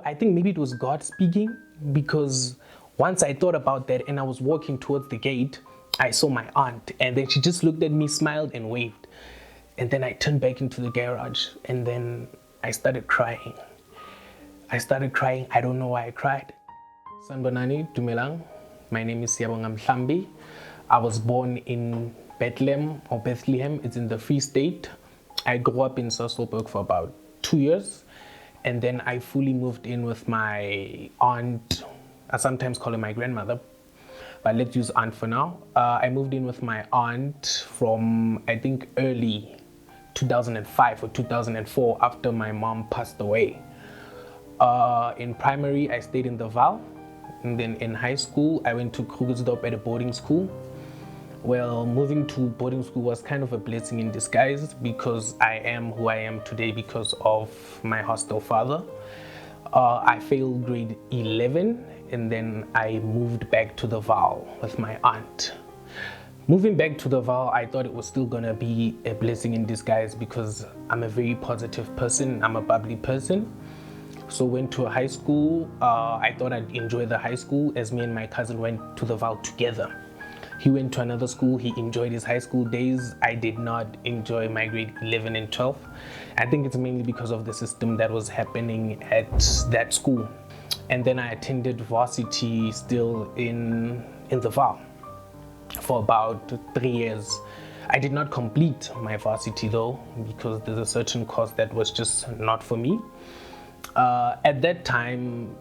I think maybe it was God speaking, because once I thought about that and I was walking towards the gate, I saw my aunt, and then she just looked at me, smiled and waved. And then I turned back into the garage, and then I started crying. I don't know why I cried. Sanbonani, Dumelang. My name is Siyabonga Mhlambi. I was born in Bethlehem. It's in the Free State. I grew up in Sasolburg for about 2 years. And then I fully moved in with my aunt. I sometimes call her my grandmother, but let's use aunt for now. I moved in with my aunt from, I think, early 2005 or 2004 after my mom passed away. In primary, I stayed in the Val. And then in high school, I went to Krugersdorp at a boarding school. Well, moving to boarding school was kind of a blessing in disguise, because I am who I am today because of my hostel father. I failed grade 11, and then I moved back to the Val with my aunt. Moving back to the Val, I thought it was still gonna be a blessing in disguise, because I'm a very positive person, I'm a bubbly person. So went to a high school. I thought I'd enjoy the high school, as me and my cousin went to the Val together. He went to another school, he enjoyed his high school days. I did not enjoy my grade 11 and 12. I think it's mainly because of the system that was happening at that school. And then I attended varsity still in the Val for about 3 years. I did not complete my varsity though, because there's a certain course that was just not for me. At that time,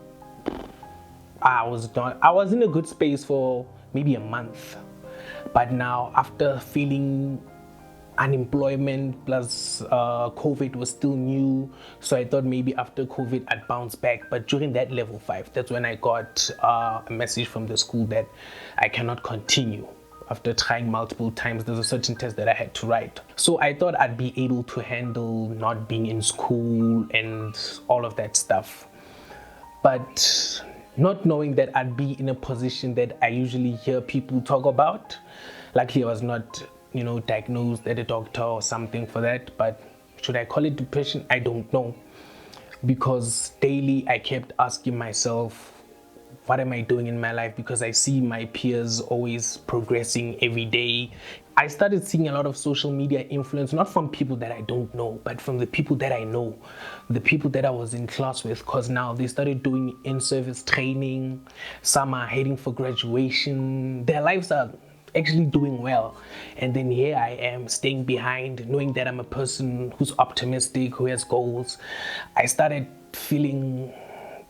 I was in a good space for maybe a month. But now, after feeling unemployment plus COVID was still new, so I thought maybe after COVID I'd bounce back. But during that level 5, that's when I got a message from the school that I cannot continue. After trying multiple times, there's a certain test that I had to write. So I thought I'd be able to handle not being in school and all of that stuff. But not knowing that I'd be in a position that I usually hear people talk about. Luckily, I was not, diagnosed at a doctor or something for that. But should I call it depression? I don't know. Because daily I kept asking myself, what am I doing in my life? Because I see my peers always progressing every day. I started seeing a lot of social media influence, not from people that I don't know, but from the people that I know, the people that I was in class with, because now they started doing in-service training. Some are heading for graduation. Their lives are actually doing well. And then here I am staying behind, knowing that I'm a person who's optimistic, who has goals. I started feeling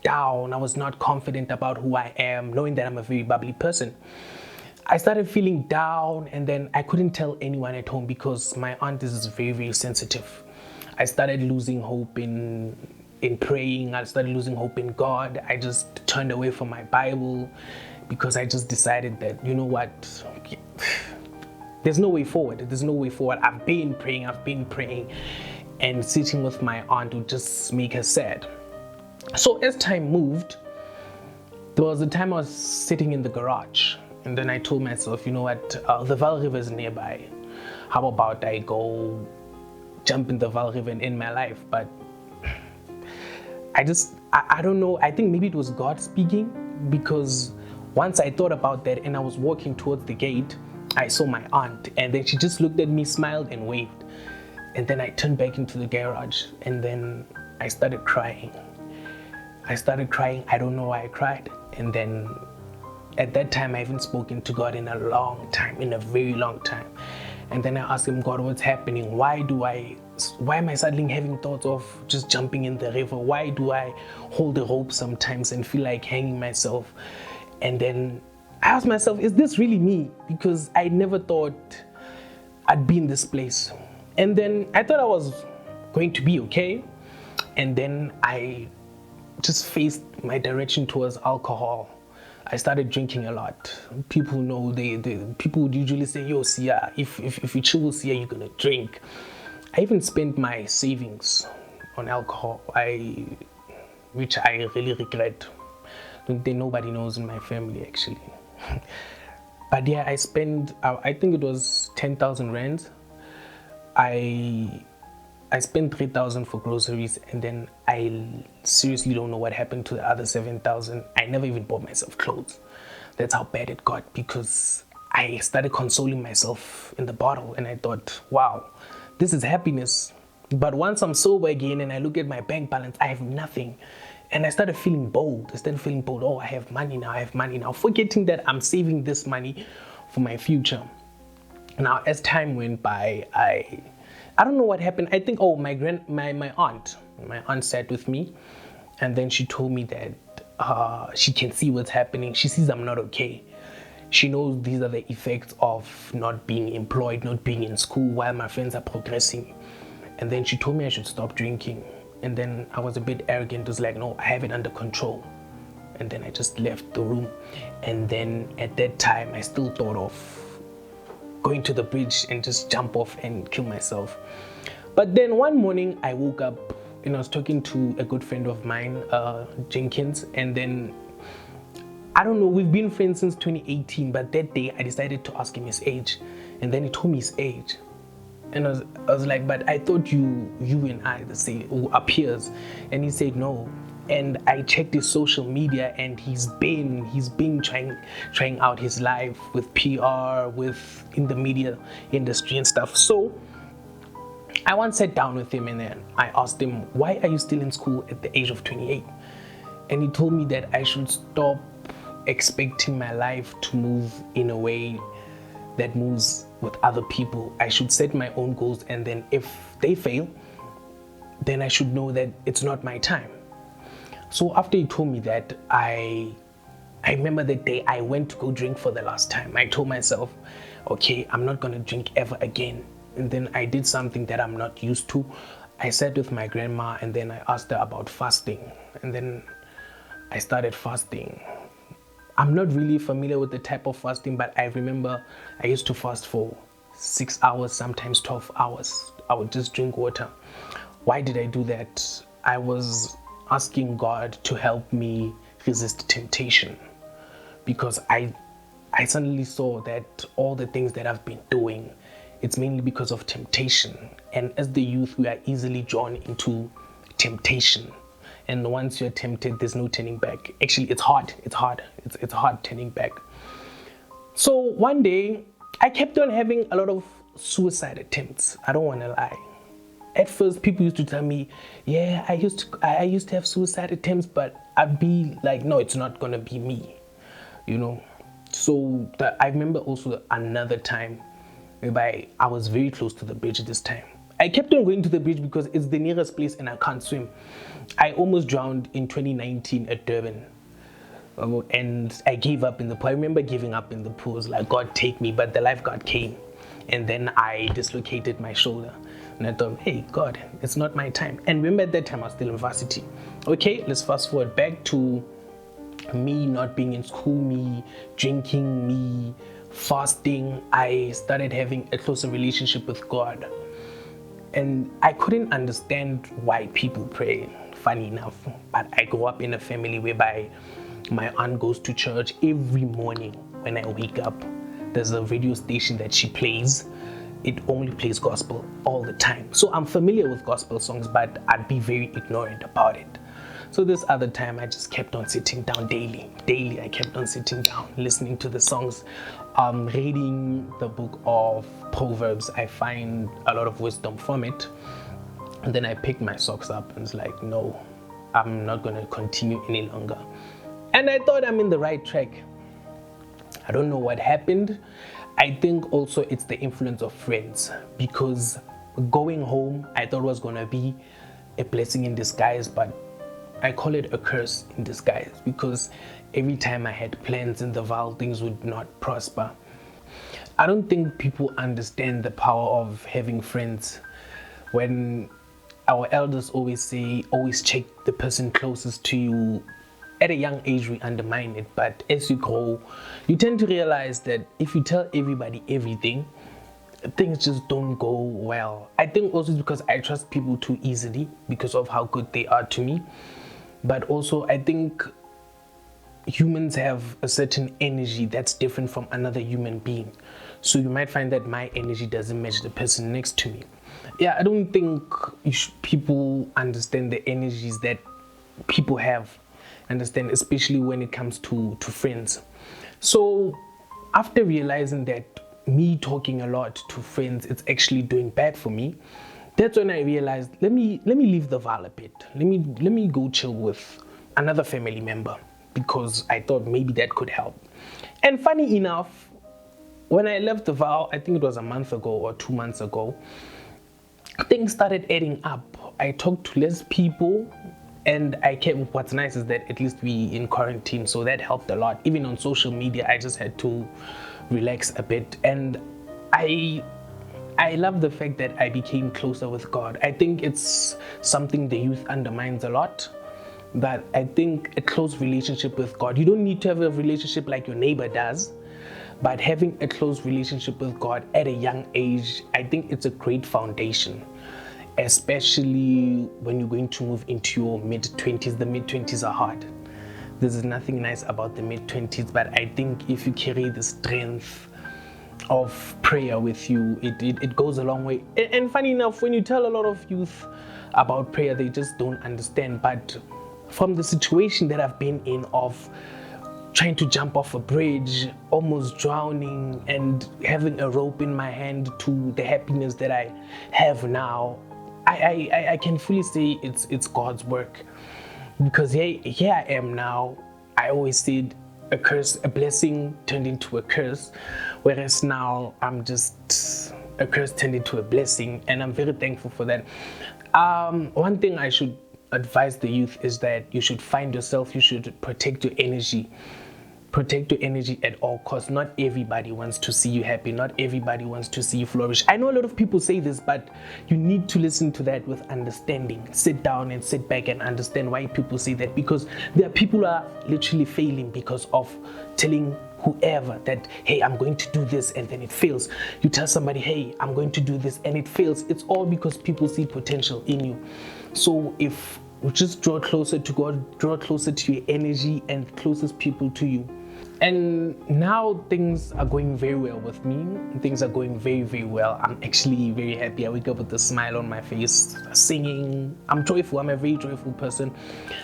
down. I was not confident about who I am, knowing that I'm a very bubbly person. I started feeling down, and then I couldn't tell anyone at home because my aunt is very, very sensitive. I started losing hope in praying. I started losing hope in God. I just turned away from my Bible because I just decided that, you know what, there's no way forward. There's no way forward. I've been praying, and sitting with my aunt would just make her sad. So as time moved, there was a time I was sitting in the garage, and then I told myself, you know what, the Val River is nearby. How about I go jump in the Val River and end my life? But I don't know, I think maybe it was God speaking, because once I thought about that and I was walking towards the gate, I saw my aunt, and then she just looked at me, smiled and waved. And then I turned back into the garage, and then I started crying. I don't know why I cried. And then at that time, I haven't spoken to God in a very long time. And then I asked him, God, what's happening? Why am I suddenly having thoughts of just jumping in the river? Why do I hold the rope sometimes and feel like hanging myself? And then I asked myself, is this really me? Because I never thought I'd be in this place. And then I thought I was going to be okay. And then I just faced my direction towards alcohol. I started drinking a lot. People know, people would usually say, yo, Siya, if you chill with Siya, you're gonna drink. I even spent my savings on alcohol, which I really regret. Don't think nobody knows in my family actually. But yeah, I spent, I think it was 10,000 rands. I I spent 3,000 for groceries, and then I seriously don't know what happened to the other 7,000. I never even bought myself clothes. That's how bad it got, because I started consoling myself in the bottle, and I thought, wow, this is happiness. But once I'm sober again and I look at my bank balance, I have nothing. And I started feeling bold. Oh, I have money now, forgetting that I'm saving this money for my future. Now, as time went by, I don't know what happened. I think, my aunt sat with me, and then she told me that she can see what's happening. She sees I'm not okay. She knows these are the effects of not being employed, not being in school while my friends are progressing. And then she told me I should stop drinking. And then I was a bit arrogant. It was like, no, I have it under control. And then I just left the room. And then at that time, I still thought of going to the bridge and just jump off and kill myself. But then one morning I woke up and I was talking to a good friend of mine, Jenkins, and then I don't know, we've been friends since 2018, but that day I decided to ask him his age, and then he told me his age. And I was like, but I thought you and I the same, are peers. And he said no. And I checked his social media, and he's been trying out his life with PR, in the media industry and stuff. So I once sat down with him, and then I asked him, why are you still in school at the age of 28? And he told me that I should stop expecting my life to move in a way that moves with other people. I should set my own goals, and then if they fail, then I should know that it's not my time. So after he told me that, I remember the day I went to go drink for the last time. I told myself, okay, I'm not gonna drink ever again. And then I did something that I'm not used to. I sat with my grandma, and then I asked her about fasting. And then I started fasting. I'm not really familiar with the type of fasting, but I remember I used to fast for 6 hours, sometimes 12 hours. I would just drink water. Why did I do that? I was asking God to help me resist temptation, because I suddenly saw that all the things that I've been doing, it's mainly because of temptation. And as the youth, we are easily drawn into temptation. And once you're tempted, there's no turning back. Actually, it's hard turning back. So one day, I kept on having a lot of suicide attempts. I don't want to lie. At first, people used to tell me, yeah, I used to have suicide attempts, but I'd be like, no, it's not gonna be me, you know. So I remember also another time whereby I was very close to the bridge this time. I kept on going to the bridge because it's the nearest place and I can't swim. I almost drowned in 2019 at Durban. And I gave up in the pool. I remember giving up in the pool. It was like, God, take me. But the lifeguard came. And then I dislocated my shoulder. And I thought, hey, God, it's not my time. And remember at that time I was still in varsity. Okay, let's fast forward back to me not being in school, me drinking, me fasting. I started having a closer relationship with God. And I couldn't understand why people pray, funny enough. But I grew up in a family whereby my aunt goes to church every morning when I wake up. There's a radio station that she plays. It only plays gospel all the time. So I'm familiar with gospel songs, but I'd be very ignorant about it. So this other time, I just kept on sitting down daily. I kept on sitting down, listening to the songs, reading the book of Proverbs. I find a lot of wisdom from it. And then I picked my socks up and was like, no, I'm not going to continue any longer. And I thought I'm in the right track. I don't know what happened. I think also it's the influence of friends, because going home, I thought was going to be a blessing in disguise, but I call it a curse in disguise, because every time I had plans in the Val, things would not prosper. I don't think people understand the power of having friends. When our elders always say, always check the person closest to you. At a young age, we undermine it, but as you grow, you tend to realize that if you tell everybody everything, things just don't go well. I think also it's because I trust people too easily because of how good they are to me. But also I think humans have a certain energy that's different from another human being. So you might find that my energy doesn't match the person next to me. Yeah, I don't think people understand the energies that people have, understand, especially when it comes to friends. So after realizing that me talking a lot to friends, it's actually doing bad for me, that's when I realized, let me leave the Val a bit. Let me go chill with another family member, because I thought maybe that could help. And funny enough, when I left the Val, I think it was a month ago or 2 months ago, things started adding up. I talked to less people, and what's nice is that at least we in quarantine, so that helped a lot. Even on social media, I just had to relax a bit. And I love the fact that I became closer with God. I think it's something the youth undermines a lot. But I think a close relationship with God, you don't need to have a relationship like your neighbor does, but having a close relationship with God at a young age, I think it's a great foundation, especially when you're going to move into your mid-20s. The mid-20s are hard. There's nothing nice about the mid-20s, but I think if you carry the strength of prayer with you, it goes a long way. And funny enough, when you tell a lot of youth about prayer, they just don't understand. But from the situation that I've been in of trying to jump off a bridge, almost drowning, and having a rope in my hand, to the happiness that I have now, I can fully say it's God's work. Because here I am now. I always said a blessing turned into a curse, whereas now I'm just a curse turned into a blessing, and I'm very thankful for that. One thing I should advise the youth is that you should find yourself, you should protect your energy. Protect your energy at all costs. Not everybody wants to see you happy. Not everybody wants to see you flourish. I know a lot of people say this, but you need to listen to that with understanding. Sit down and sit back and understand why people say that, because there are people who are literally failing because of telling whoever that, hey, I'm going to do this, and then it fails. You tell somebody, hey, I'm going to do this, and it fails. It's all because people see potential in you. So if you just draw closer to God, draw closer to your energy and closest people to you. And now things are going very well with me. Things are going very, very well. I'm actually very happy. I wake up with a smile on my face, singing. I'm joyful. I'm a very joyful person.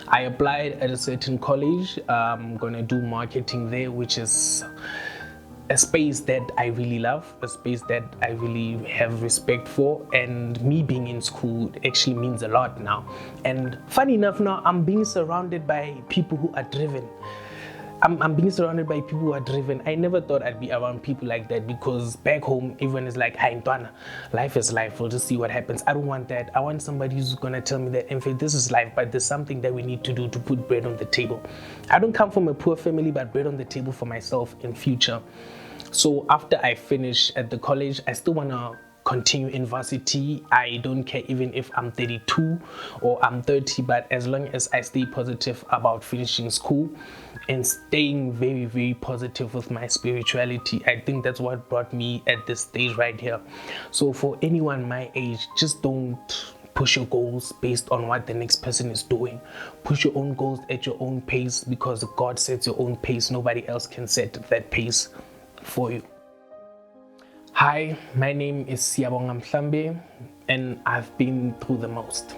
I applied at a certain college. I'm going to do marketing there, which is a space that I really love, a space that I really have respect for. And me being in school actually means a lot now. And funny enough, now I'm being surrounded by people who are driven. I'm being surrounded by people who are driven. I never thought I'd be around people like that, because back home, everyone is like, hi, Ntwana, life is life. We'll just see what happens. I don't want that. I want somebody who's going to tell me that, in fact, this is life, but there's something that we need to do to put bread on the table. I don't come from a poor family, but bread on the table for myself in future. So after I finish at the college, I still want to continue in varsity. I don't care even if I'm 32 or I'm 30, but as long as I stay positive about finishing school and staying very, very positive with my spirituality, I think that's what brought me at this stage right here. So for anyone my age, just don't push your goals based on what the next person is doing. Push your own goals at your own pace, because God sets your own pace. Nobody else can set that pace for you. Hi, my name is Siyabonga Mhlambi, and I've been through the most.